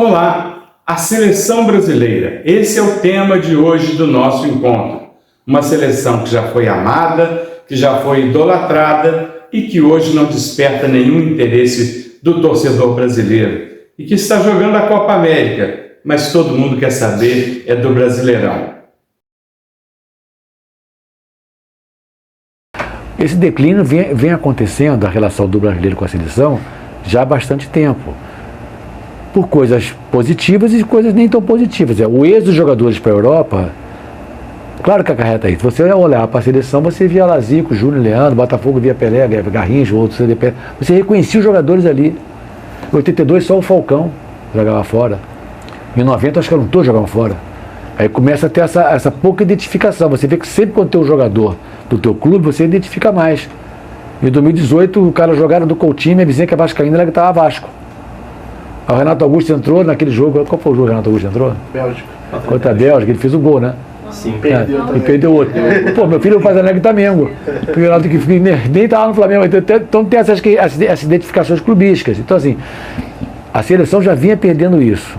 Olá, a seleção brasileira. Esse é o tema de hoje do nosso encontro. Uma seleção que já foi amada, que já foi idolatrada e que hoje não desperta nenhum interesse do torcedor brasileiro e que está jogando a Copa América, mas todo mundo quer saber é do Brasileirão. Esse declínio vem acontecendo, a relação do brasileiro com a seleção, já há bastante tempo. Por coisas positivas e coisas nem tão positivas. O êxodo dos jogadores para a Europa, claro que acarreta isso. Você olhar para a seleção, você via Lazico, Júnior, Leandro, Botafogo via Pelé, Garrincha, outros CDP. Você reconhecia os jogadores ali. Em 82 só o Falcão jogava fora. Em 90 acho que eram todos jogavam fora. Aí começa a ter essa pouca identificação. Você vê que sempre quando tem um jogador do teu clube, você identifica mais. Em 2018 o cara jogava do Coutinho, minha vizinha que é vascaína, ela que estava Vasco. O Renato Augusto entrou naquele jogo. Qual foi o jogo que o Renato Augusto entrou? Bélgica. Contra a Bélgica, ele fez o gol, né? Sim, perdeu também. E perdeu outro. Pô, meu filho faz anel Flamengo. O Renato que nem estava no Flamengo. Então tem essas identificações clubísticas. Então assim, a seleção já vinha perdendo isso.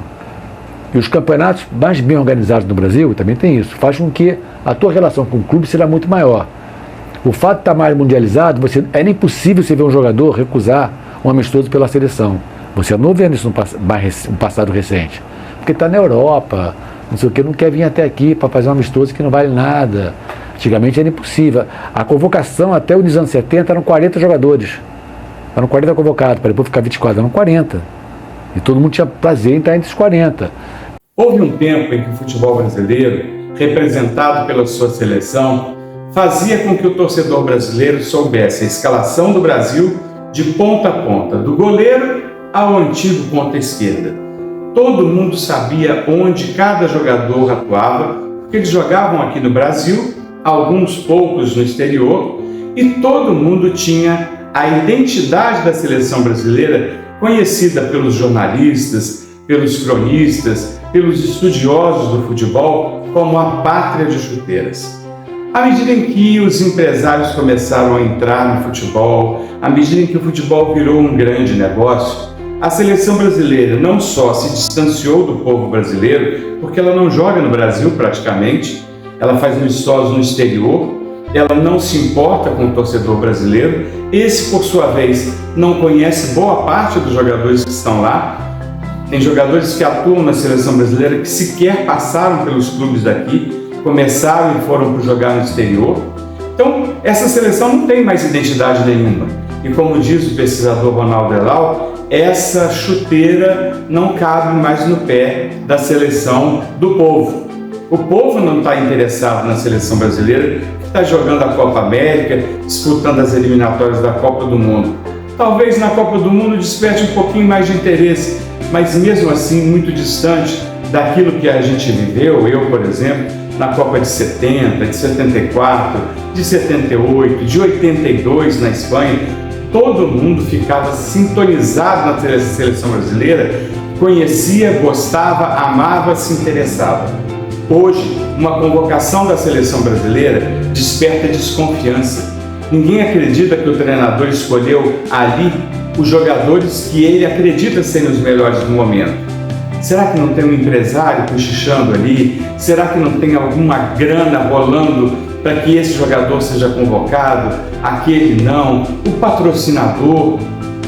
E os campeonatos mais bem organizados no Brasil, também tem isso, faz com que a tua relação com o clube seja muito maior. O fato de estar mais mundializado, é impossível você ver um jogador recusar um amistoso pela seleção. Você não vê isso no passado recente. Porque está na Europa, não sei o que, não quer vir até aqui para fazer um amistoso que não vale nada. Antigamente era impossível. A convocação até os anos 70 eram 40 jogadores. Eram 40 convocados, para depois ficar 24, eram 40. E todo mundo tinha prazer em estar entre os 40. Houve um tempo em que o futebol brasileiro, representado pela sua seleção, fazia com que o torcedor brasileiro soubesse a escalação do Brasil de ponta a ponta, do goleiro ao antigo ponta esquerda. Todo mundo sabia onde cada jogador atuava, porque eles jogavam aqui no Brasil, alguns poucos no exterior, e todo mundo tinha a identidade da seleção brasileira conhecida pelos jornalistas, pelos cronistas, pelos estudiosos do futebol como a pátria de chuteiras. À medida em que os empresários começaram a entrar no futebol, à medida em que o futebol virou um grande negócio, a seleção brasileira não só se distanciou do povo brasileiro, porque ela não joga no Brasil praticamente, ela faz amistosos no exterior, ela não se importa com o torcedor brasileiro, esse, por sua vez, não conhece boa parte dos jogadores que estão lá. Tem jogadores que atuam na seleção brasileira que sequer passaram pelos clubes daqui, começaram e foram para jogar no exterior. Então, essa seleção não tem mais identidade nenhuma. E como diz o pesquisador Ronaldo Elal, essa chuteira não cabe mais no pé da seleção do povo. O povo não está interessado na seleção brasileira, que está jogando a Copa América, disputando as eliminatórias da Copa do Mundo. Talvez na Copa do Mundo desperte um pouquinho mais de interesse, mas mesmo assim muito distante daquilo que a gente viveu, eu, por exemplo, na Copa de 70, de 74, de 78, de 82 na Espanha. Todo mundo ficava sintonizado na seleção brasileira, conhecia, gostava, amava, se interessava. Hoje, uma convocação da seleção brasileira desperta desconfiança. Ninguém acredita que o treinador escolheu ali os jogadores que ele acredita serem os melhores do momento. Será que não tem um empresário cochichando ali? Será que não tem alguma grana rolando para que esse jogador seja convocado, aquele não, o patrocinador?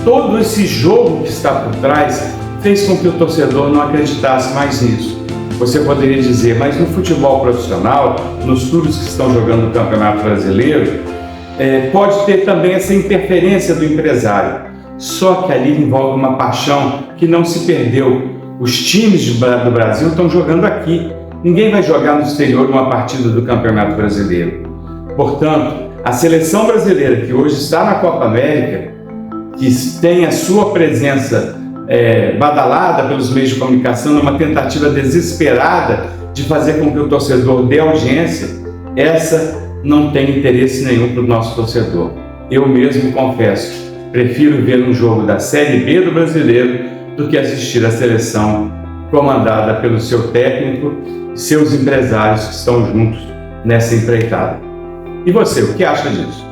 Todo esse jogo que está por trás fez com que o torcedor não acreditasse mais nisso. Você poderia dizer, mas no futebol profissional, nos clubes que estão jogando o Campeonato Brasileiro, pode ter também essa interferência do empresário. Só que ali envolve uma paixão que não se perdeu. Os times do Brasil estão jogando aqui. Ninguém vai jogar no exterior uma partida do Campeonato Brasileiro. Portanto, a seleção brasileira que hoje está na Copa América, que tem a sua presença badalada pelos meios de comunicação, numa tentativa desesperada de fazer com que o torcedor dê audiência, essa não tem interesse nenhum para o nosso torcedor. Eu mesmo confesso, prefiro ver um jogo da Série B do Brasileiro do que assistir a seleção comandada pelo seu técnico e seus empresários que estão juntos nessa empreitada. E você, o que acha disso?